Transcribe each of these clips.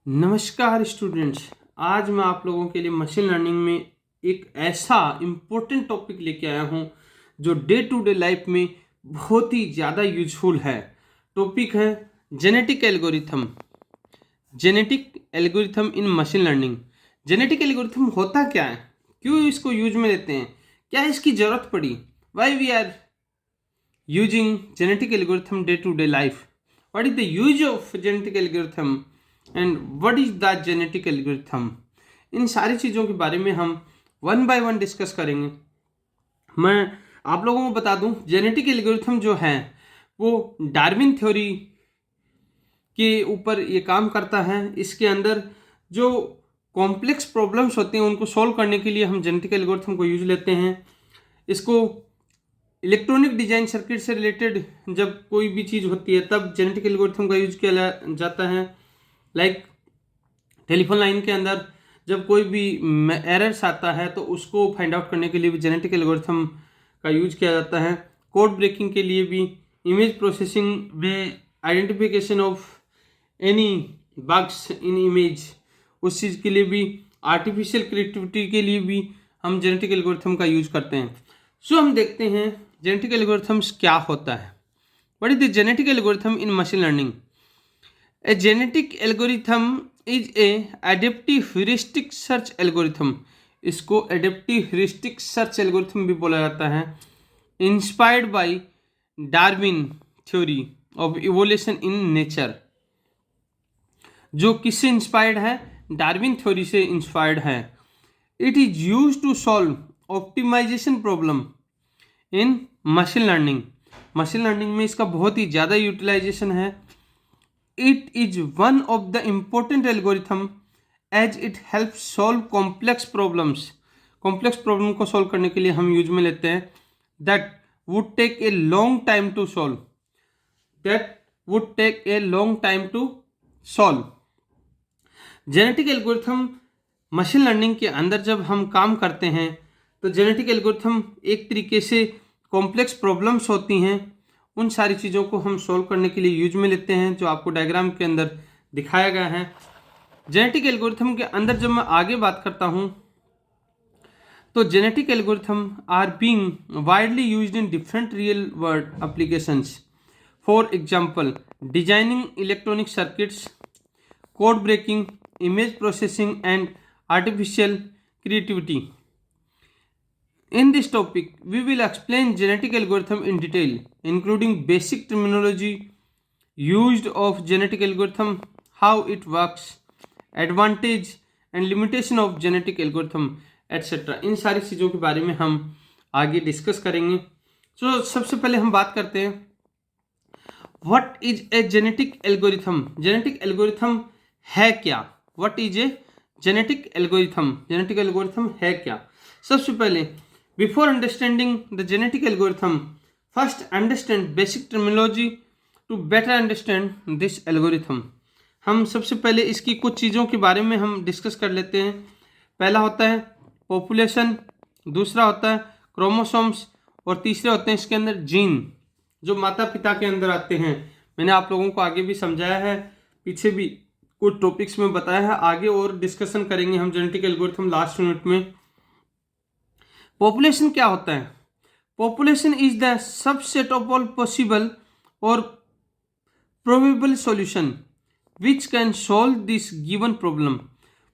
नमस्कार स्टूडेंट्स। आज मैं आप लोगों के लिए मशीन लर्निंग में एक ऐसा इम्पोर्टेंट टॉपिक लेके आया हूँ जो डे टू डे लाइफ में बहुत ही ज़्यादा यूजफुल है। टॉपिक है जेनेटिक एल्गोरिथम। जेनेटिक एल्गोरिथम इन मशीन लर्निंग। जेनेटिक एल्गोरिथम होता क्या है, क्यों इसको यूज में लेते हैं, क्या इसकी ज़रूरत पड़ी, why we are using genetic algorithm day to day life, what is the use of genetic algorithm and what is the genetic algorithm. इन सारी चीज़ों के बारे में हम वन बाय वन डिस्कस करेंगे। मैं आप लोगों को बता दूं, जेनेटिक एल्गोरिथम जो है वो डार्विन थ्योरी के ऊपर ये काम करता है। इसके अंदर जो कॉम्प्लेक्स प्रॉब्लम्स होते हैं उनको सॉल्व करने के लिए हम जेनेटिक एल्गोरिथम को यूज लेते हैं। इसको इलेक्ट्रॉनिक डिजाइन सर्किट से रिलेटेड जब कोई भी चीज़ होती है तब जेनेटिक एल्गोरिथम का यूज किया जाता है। लाइक टेलीफोन लाइन के अंदर जब कोई भी एरर्स आता है तो उसको फाइंड आउट करने के लिए भी जेनेटिक एल्गोरिथम का यूज किया जाता है। कोड ब्रेकिंग के लिए भी, इमेज प्रोसेसिंग में identification of any bugs in image, उस चीज़ के लिए भी, आर्टिफिशियल क्रिएटिविटी के लिए भी हम जेनेटिक एल्गोरिथम का यूज करते हैं। सो हम देखते हैं जेनेटिक एल्गोरिथम्स क्या होता है। What is the genetic algorithm in machine learning? A genetic algorithm is a adaptive heuristic search algorithm। इसको adaptive heuristic search algorithm भी बोला जाता है। Inspired by Darwin theory of evolution in nature। जो किससे इंस्पायर्ड है? डार्विन थ्योरी से inspired है। It is use to solve optimization problem in machine learning. Machine learning में इसका बहुत ही ज़्यादा यूटिलाइजेशन है। It is one of the important algorithm as it helps solve complex problems। complex problem को solve करने के लिए हम यूज में लेते हैं। that would take a long time to solve। that would take a long time to solve। Genetic algorithm machine learning के अंदर जब हम काम करते हैं तो जेनेटिक एल्गोरिथम एक तरीके से कॉम्प्लेक्स प्रॉब्लम्स होती हैं, उन सारी चीज़ों को हम सॉल्व करने के लिए यूज में लेते हैं, जो आपको डायग्राम के अंदर दिखाया गया है। जेनेटिक एल्गोरिथम के अंदर जब मैं आगे बात करता हूं तो genetic algorithm are being widely used in different real world applications. For example designing electronic circuits, code breaking, image processing and artificial creativity. In this topic, we will explain genetic algorithm in detail, including basic terminology used of genetic algorithm, how it works, advantage and limitation of genetic algorithm, etc. इन सारी चीज़ों के बारे में हम आगे discuss करेंगे। तो सबसे पहले हम बात करते हैं what is a genetic algorithm. Genetic algorithm है क्या? What is a genetic algorithm? Genetic algorithm है क्या? सबसे पहले Before understanding the genetic algorithm, first understand basic terminology to better understand this algorithm। हम सबसे पहले इसकी कुछ चीज़ों के बारे में हम डिस्कस कर लेते हैं। पहला होता है पॉपुलेशन, दूसरा होता है क्रोमोसोम्स और तीसरे होते हैं इसके अंदर जीन, जो माता पिता के अंदर आते हैं। मैंने आप लोगों को आगे भी समझाया है, पीछे भी कुछ टॉपिक्स में बताया है, आगे और डिस्कशन करेंगे हम जेनेटिक एल्गोरिथम लास्ट यूनिट में। पॉपुलेशन क्या होता है? Population is the subset of all possible और probable solution which can solve this given problem.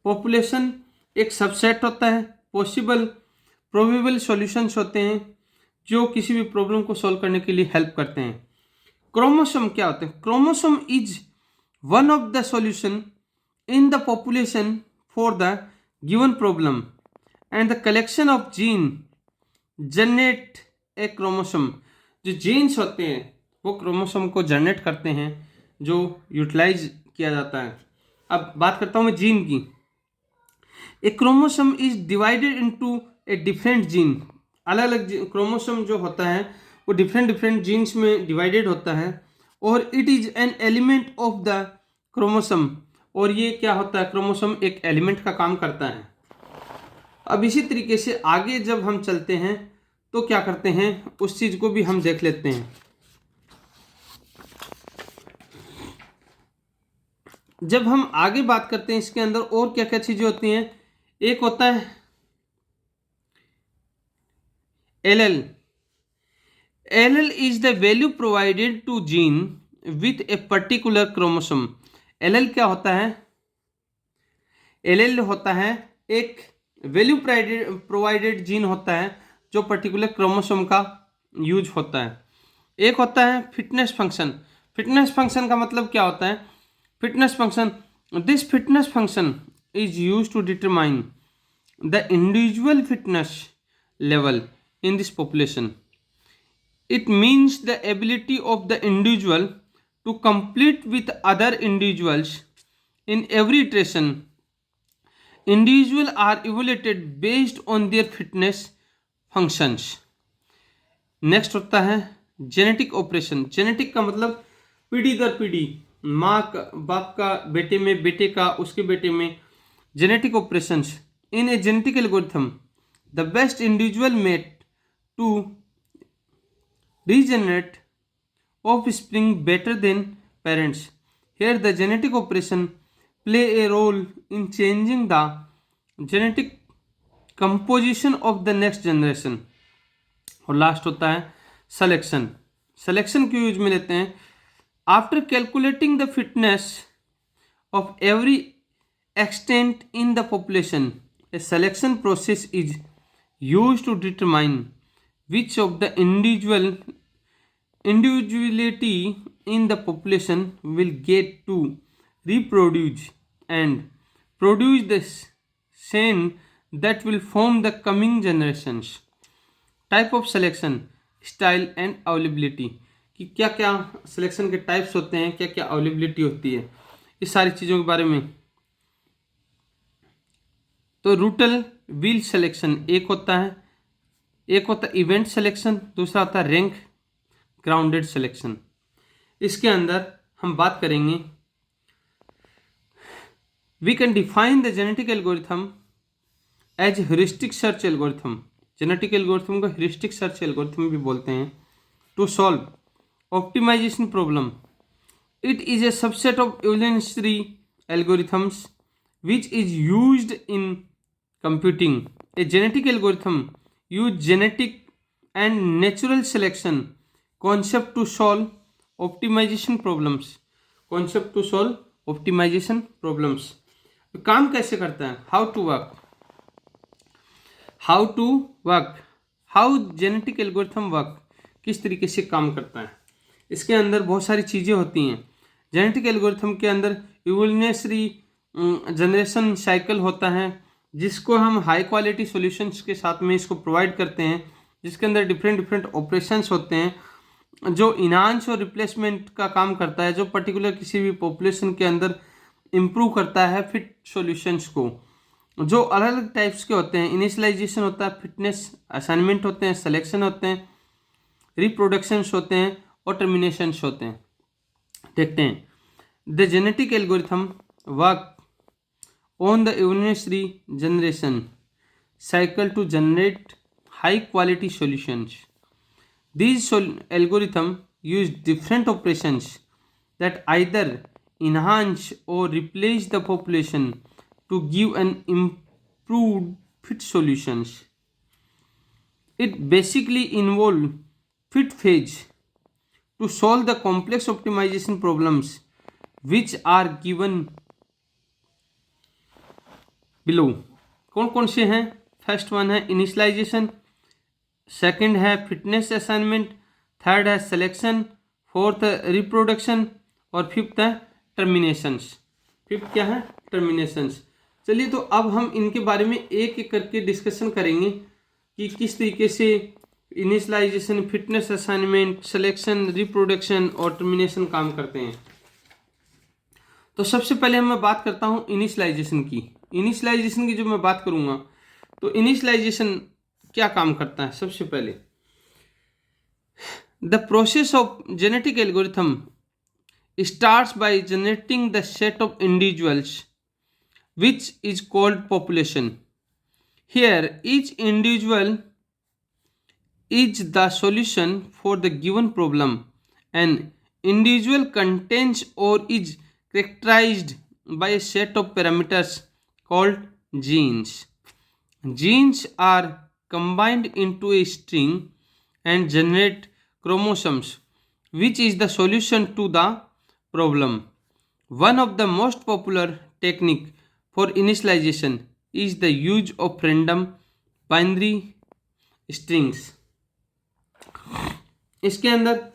Population एक सबसेट होता है, पॉसिबल प्रोबेबल सॉल्यूशंस होते हैं जो किसी भी प्रॉब्लम को सॉल्व करने के लिए हेल्प करते हैं। क्रोमोसोम क्या होते हैं? Chromosome is one of the solution in the population for the given problem and the collection of gene generate a chromosome. जो जीन्स होते हैं वो क्रोमोसोम को जनरेट करते हैं, जो यूटिलाइज किया जाता है। अब बात करता हूँ मैं जीन की। A chromosome is divided into a different gene. अलग अलग क्रोमोसोम जो होता है वो डिफरेंट डिफरेंट जीन्स में डिवाइडेड होता है और it is an element of the chromosome. और ये क्या होता है? क्रोमोसोम एक एलिमेंट का काम करता है। अब इसी तरीके से आगे जब हम चलते हैं तो क्या करते हैं, उस चीज को भी हम देख लेते हैं। जब हम आगे बात करते हैं इसके अंदर और क्या क्या चीजें होती हैं, एक होता है L L is the value provided to gene with a particular chromosome. L क्या होता है? एल होता है एक वैल्यू प्रोवाइडेड जीन होता है जो पर्टिकुलर क्रोमोसोम का यूज होता है। एक होता है फिटनेस फंक्शन। फिटनेस फंक्शन का मतलब क्या होता है? Fitness function, this fitness function is use to determine the individual fitness level in this population. It means the ability of the individual to compete with other individuals in every iteration. Individuals are evaluated based on their fitness functions. Next होता है genetic operation. Genetic का मतलब पीढ़ी दर पीढ़ी, माँ का, बाप का बेटे में, बेटे का उसके बेटे में। Genetic operations in a genetic algorithm the best individual mate to regenerate offspring better than parents. Here the genetic operation play a role in changing the genetic composition of the next generation. और last होता है selection. Selection क्यों use में लेते हैं? After calculating the fitness of every extent in the population, a selection process is used to determine which of the individuality in the population will get to reproduce and produce the gene that will form the coming generations. Type of selection, style and availability, कि क्या क्या selection के types होते हैं, क्या क्या availability होती है, इस सारी चीज़ों के बारे में। तो रूटल व्हील सिलेक्शन एक होता है, एक होता है इवेंट सिलेक्शन, दूसरा होता है रैंक ग्राउंडेड सिलेक्शन। इसके अंदर हम बात करेंगे, we can define the genetic algorithm as heuristic search algorithm. Genetic algorithm को ह्यूरिस्टिक सर्च एल्गोरिथम भी बोलते हैं। To solve optimization problem, it is a subset of evolutionary algorithms which is used in computing. A genetic algorithm use genetic and natural selection concept to solve optimization problems. Concept to solve optimization problems. काम कैसे करता है? How to work? How to work? How genetic algorithm work? किस तरीके से काम करता है? इसके अंदर बहुत सारी चीज़ें होती हैं। जेनेटिक एल्गोरिथम के अंदर इवोल्यूशनरी जनरेशन साइकिल होता है, जिसको हम हाई क्वालिटी सॉल्यूशंस के साथ में इसको प्रोवाइड करते हैं, जिसके अंदर डिफरेंट डिफरेंट ऑपरेशंस होते हैं जो इनहांस और रिप्लेसमेंट का काम करता है, जो पर्टिकुलर किसी भी पॉपुलेशन के अंदर इम्प्रूव करता है फिट सॉल्यूशंस को, जो अलग अलग टाइप्स के होते हैं। इनिशियलाइजेशन होता है, फिटनेस असाइनमेंट होते हैं, सिलेक्शन होते हैं, रिप्रोडक्शंस होते हैं और टर्मिनेशंस होते हैं। देखते हैं। The genetic algorithm work on the evolutionary generation cycle to generate high quality solutions. These algorithms use different operations that either enhance or replace the population to give an improved fit solutions. It basically involves fit phase to solve the complex optimization problems which are given below. कौन कौन से हैं? First one है initialisation, second है fitness assignment, third है selection, fourth reproduction और fifth है terminations. Fifth क्या है? टर्मिनेशंस। चलिए, तो अब हम इनके बारे में एक एक करके डिस्कशन करेंगे कि किस तरीके से initialization, fitness assignment, selection, reproduction और टर्मिनेशन काम करते हैं। तो सबसे पहले मैं बात करता हूँ इनिशियलाइजेशन की। इनिशियलाइजेशन की जो मैं बात करूँगा, तो इनिशियलाइजेशन क्या काम करता है? सबसे पहले the process of genetic algorithm starts by generating the set of individuals which is called population. Here each individual is the solution for the given problem. An individual contains or is characterized by a set of parameters called genes. Genes are combined into a string and generate chromosomes, which is the solution to the problem. One of the most popular technique for initialization is the use of random binary strings. इसके अंदर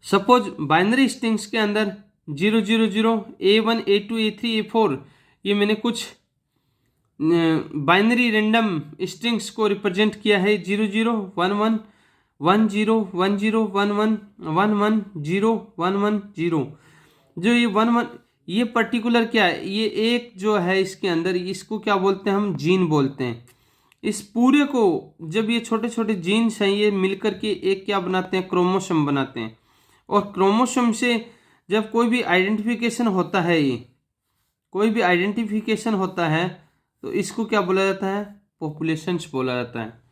suppose binary strings के अंदर 000 A1 A2 A3 A4 ये मैंने कुछ binary random strings को represent किया है 0011 101011 110110 जो ये 11 ये पर्टिकुलर क्या है, ये एक जो है इसके अंदर इसको क्या बोलते हैं, हम जीन बोलते हैं। इस पूरे को जब ये छोटे छोटे जीन्स हैं ये मिलकर के एक क्या बनाते हैं, क्रोमोसोम बनाते हैं। और क्रोमोसोम से जब कोई भी आइडेंटिफिकेशन होता है, ये कोई भी आइडेंटिफिकेशन होता है तो इसको क्या बोला जाता है, पॉपुलेशंस बोला जाता है।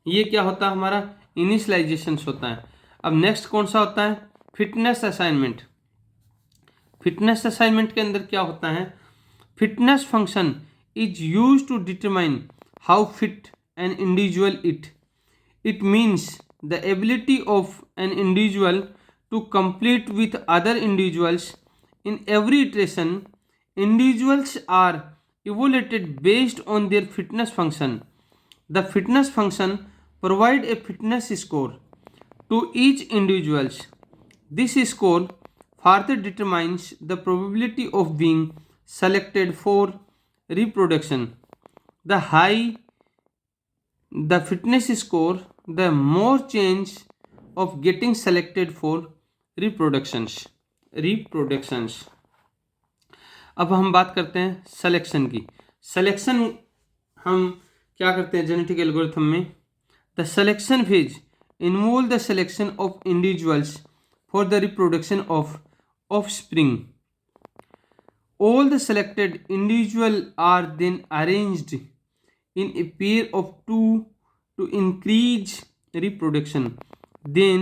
ये क्या होता है, हमारा इनिशियलाइजेशन होता है। अब नेक्स्ट कौन सा होता है, फिटनेस असाइनमेंट। फिटनेस असाइनमेंट के अंदर क्या होता है, fitness function is used to determine how fit an individual it means the ability of an individual to complete with other individuals in every iteration. Individuals are evaluated based on their fitness function. The fitness function provide a fitness score to each individuals. This score further determines the probability of being selected for reproduction. The higher the fitness score, the more chance of getting selected for reproductions. अब हम बात करते हैं selection की। Selection हम क्या करते हैं जेनेटिक एल्गोरिथम में, the selection phase involve the selection of individuals for the reproduction of offspring. All the selected individual are then arranged in a pair of 2 to increase reproduction. Then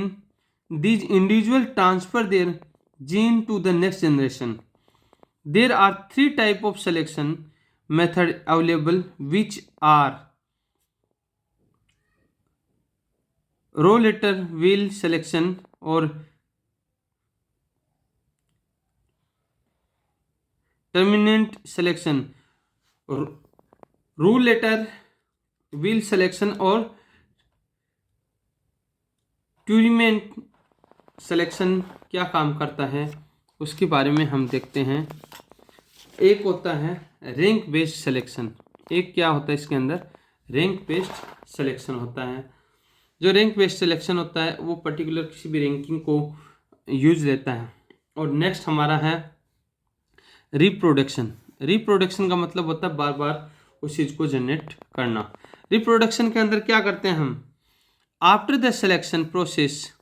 these individuals transfer their gene to the next generation. There are 3 types of selection method available, which are rollator wheel selection or terminant selection, rollator wheel selection और टूरिमेंट selection क्या काम करता है उसके बारे में हम देखते हैं। एक होता है रैंक बेस्ड सिलेक्शन, एक क्या होता है इसके अंदर रैंक बेस्ड सिलेक्शन होता है। जो रैंक बेस्ड सिलेक्शन होता है वो पर्टिकुलर किसी भी रैंकिंग को यूज लेता है। और नेक्स्ट हमारा है रिप्रोडक्शन। रिप्रोडक्शन का मतलब होता है बार बार उस चीज़ को जनरेट करना। रिप्रोडक्शन के अंदर क्या करते हैं हम, after the selection process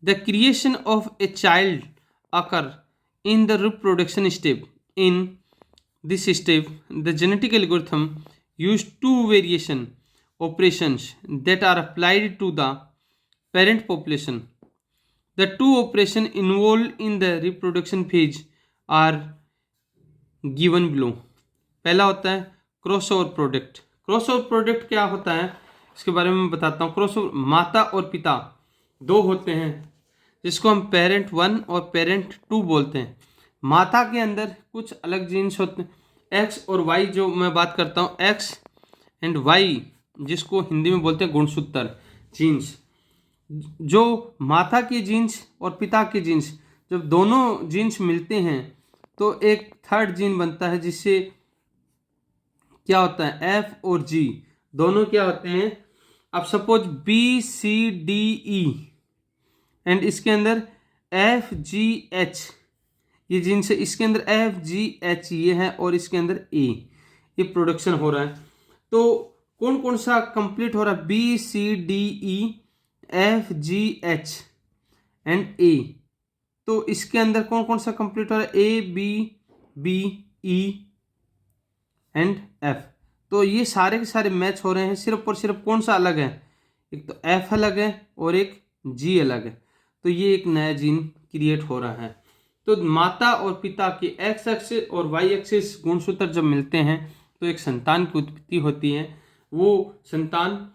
the creation of a child occur in the reproduction step. In this step the genetic algorithm use 2 variation operations that are applied to the parent population. The 2 operations involved in the reproduction phase are given below. पहला होता है crossover product. Crossover product क्या होता है इसके बारे में बताता हूँ। क्रॉसओवर माता और पिता 2 होते हैं जिसको हम पेरेंट 1 और पेरेंट 2 बोलते हैं। माता के अंदर कुछ अलग जीन्स होते हैं, एक्स और वाई जो मैं बात करता हूँ, एक्स एंड वाई जिसको हिंदी में बोलते हैं गुणसूत्र जीन्स। जो माता के जीन्स और पिता के जीन्स जब दोनों जीन्स मिलते हैं तो एक थर्ड जीन बनता है जिससे क्या होता है एफ और जी दोनों क्या होते हैं। अब suppose B C D E and इसके अंदर एफ जी एच ये जीन्स है, इसके अंदर एफ जी एच ये है और इसके अंदर ए ये प्रोडक्शन हो रहा है। तो कौन कौन सा कंप्लीट हो रहा है, B C D E F G H and A. तो इसके अंदर कौन कौन सा कंप्लीट हो रहा है, A B B E and F. तो ये सारे के सारे मैच हो रहे हैं, सिर्फ और सिर्फ कौन सा अलग है, एक तो एफ अलग है और एक जी अलग है। तो ये एक नया जीन क्रिएट हो रहा है। तो माता और पिता के एक्स एक्सिस और वाई एक्सिस गुणसूत्र जब मिलते हैं तो एक संतान की उत्पत्ति होती है। वो संतान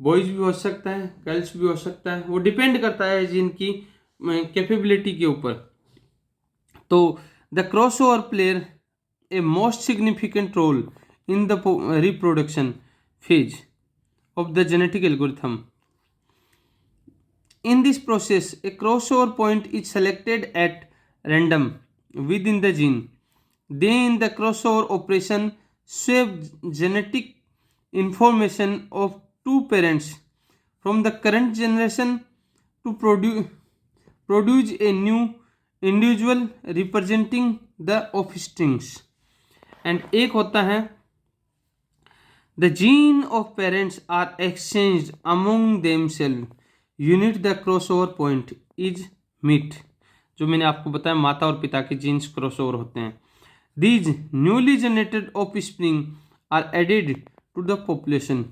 बॉयज भी हो सकता है, गर्ल्स भी हो सकता है, वो डिपेंड करता है जिनकी कैपेबिलिटी के ऊपर। तो the crossover player a most significant role in the reproduction phase of the genetic algorithm. In this process, a crossover point is selected at random within the gene. Then the crossover operation swaps genetic information of two parents from the current generation to produce a new individual representing the offsprings. And एक होता है the gene of parents are exchanged among themselves. Unit the crossover point is met. जो मैंने आपको बताया माता और पिता के जीन्स क्रॉसओवर होते हैं. These newly generated offspring are added to the population.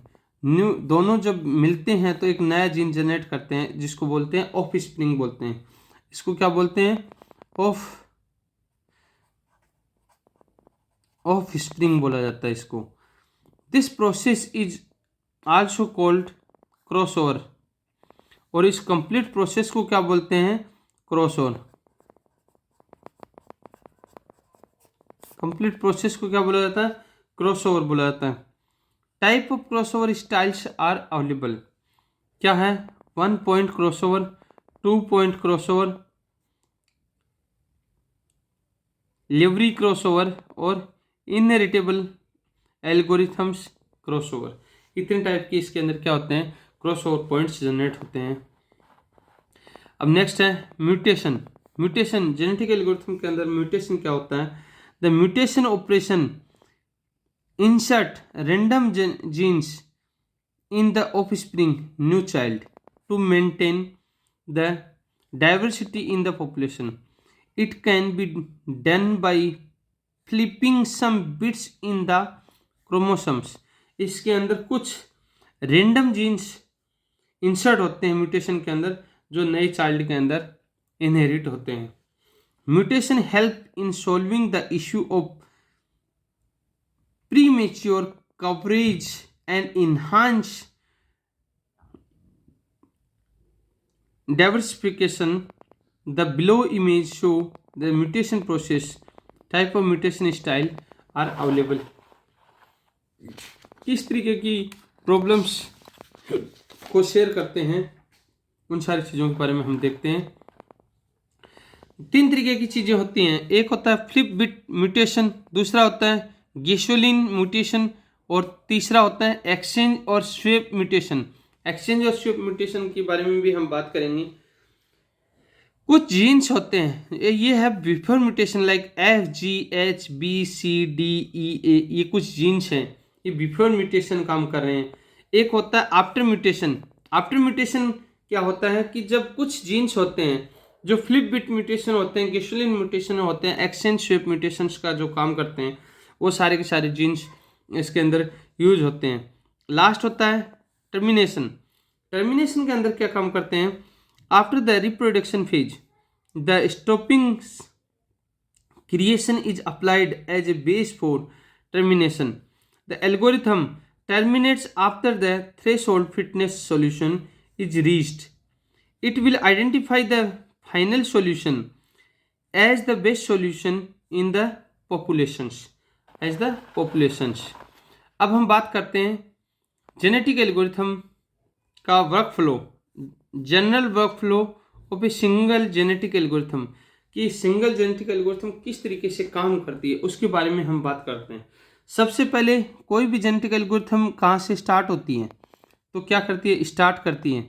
New दोनों जब मिलते हैं तो एक नया जीन जनरेट करते हैं जिसको बोलते हैं ऑफस्प्रिंग बोलते हैं. इसको क्या बोलते हैं? ऑफस्प्रिंग बोला जाता है इसको. This process is also called crossover. और इस कंप्लीट प्रोसेस को क्या बोलते हैं? क्रॉसओवर. कंप्लीट प्रोसेस को क्या बोला जाता है? क्रॉसओवर बोला जाता है. Type of crossover styles are available. क्या है? 1 पॉइंट क्रॉसओवर, 2 पॉइंट क्रॉसओवर, लेवरी क्रॉसओवर और इनहेरिटेबल एल्गोरिथम्स क्रॉसओवर. इतने टाइप के इसके अंदर क्या होते हैं? क्रॉसओवर पॉइंट्स जनरेट होते हैं. अब नेक्स्ट है म्यूटेशन. म्यूटेशन जेनेटिक एल्गोरिथम के अंदर म्यूटेशन क्या होता है? The mutation operation insert random genes in the offspring new child to maintain the diversity in the population. It can be done by flipping some bits in the chromosomes. इसके अंदर कुछ random jeans insert होते हैं mutation के अंदर जो नए child के अंदर इनहेरिट होते हैं. Mutation help in solving the issue of premature coverage and enhance diversification. The below image show the mutation process, type of mutation style are available. किस तरीके की प्रॉब्लम्स को शेयर करते हैं उन सारी चीज़ों के बारे में हम देखते हैं. 3 तरीके की चीज़ें होती हैं. एक होता है फ्लिप बिट म्यूटेशन, दूसरा होता है गैसोलिन म्यूटेशन और तीसरा होता है एक्सचेंज और स्वेप म्यूटेशन. एक्सचेंज और स्वेप म्यूटेशन के बारे में भी हम बात करेंगे. कुछ जीन्स होते हैं ये है बिफोर म्यूटेशन लाइक FGHBCDEA. ये कुछ जीन्स हैं ये बिफोर म्यूटेशन काम कर रहे हैं. एक होता है आफ्टर म्यूटेशन. आफ्टर म्यूटेशन क्या होता है कि जब कुछ जीन्स होते हैं जो फ्लिप बिट म्यूटेशन होते हैं, गैसोलिन म्यूटेशन होते हैं, एक्सचेंज स्वेप म्यूटेशंस का जो काम करते हैं वो सारे के सारे जीन्स इसके अंदर यूज होते हैं. लास्ट होता है टर्मिनेशन. टर्मिनेशन के अंदर क्या काम करते हैं? After the reproduction phase the stopping creation is applied as a base for termination. The algorithm terminates after the threshold fitness solution is reached. It will identify the final solution as the best solution in the populations. अब हम बात करते हैं genetic algorithm का work flow, general work flow of a single genetic algorithm. कि single genetic algorithm किस तरीके से काम करती है उसके बारे में हम बात करते हैं. सबसे पहले कोई भी जेनेटिक एल्गोरिथम कहाँ से स्टार्ट होती है? तो क्या करती है? स्टार्ट करती है.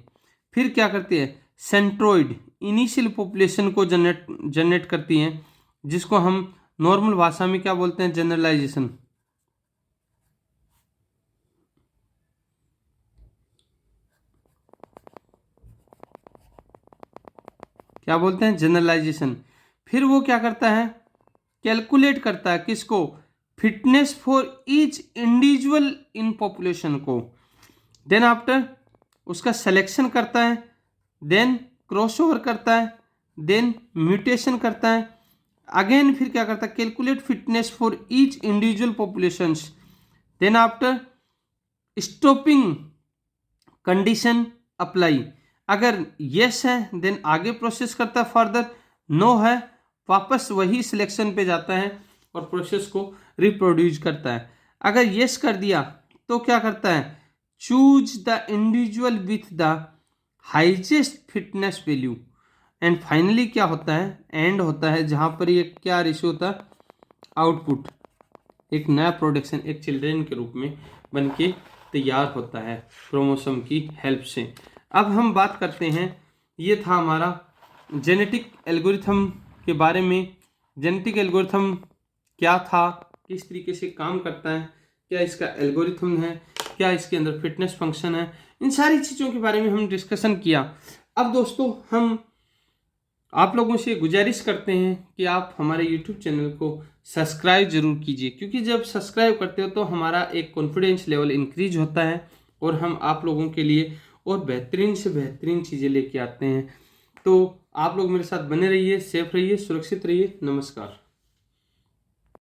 फिर क्या करती है? सेंट्रोइड इनिशियल पॉपुलेशन को जनरेट करती है जिसको हम नॉर्मल भाषा में क्या बोलते हैं? जनरलाइजेशन. क्या बोलते हैं? जनरलाइजेशन. फिर वो क्या करता है? कैलकुलेट करता है किसको? Fitness for each individual in population को. देन आफ्टर उसका सिलेक्शन करता है, देन क्रॉसओवर करता है, देन म्यूटेशन करता है, अगेन फिर क्या करता है, calculate fitness for each individual populations, then after stopping condition apply, अगर यस है देन आगे प्रोसेस करता है फर्दर, नो है वापस वही सिलेक्शन पे जाता है और प्रोसेस को रिप्रोड्यूस करता है। अगर यस कर दिया तो क्या करता है, choose the individual with the highest fitness value, and finally क्या होता है, एंड होता है जहां पर ये क्या रेशियो होता है, आउटपुट एक नया प्रोडक्शन एक चिल्ड्रेन के रूप में बन के तैयार होता है क्रोमोसोम की हेल्प से। अब हम बात करते हैं, ये था हमारा जेनेटिक एल्गोरिथम के बारे में। जेनेटिक एल्गोरिथम क्या था, किस तरीके से काम करता है, क्या इसका एल्गोरिथम है, क्या इसके अंदर फिटनेस फंक्शन है, इन सारी चीज़ों के बारे में हम डिस्कशन किया। अब दोस्तों हम आप लोगों से गुजारिश करते हैं कि आप हमारे YouTube चैनल को सब्सक्राइब जरूर कीजिए, क्योंकि जब सब्सक्राइब करते हो तो हमारा एक कॉन्फिडेंस लेवल इंक्रीज होता है और हम आप लोगों के लिए और बेहतरीन से बेहतरीन चीज़ें लेके आते हैं। तो आप लोग मेरे साथ बने रहिए, सेफ रहिए, सुरक्षित रहिए। नमस्कार।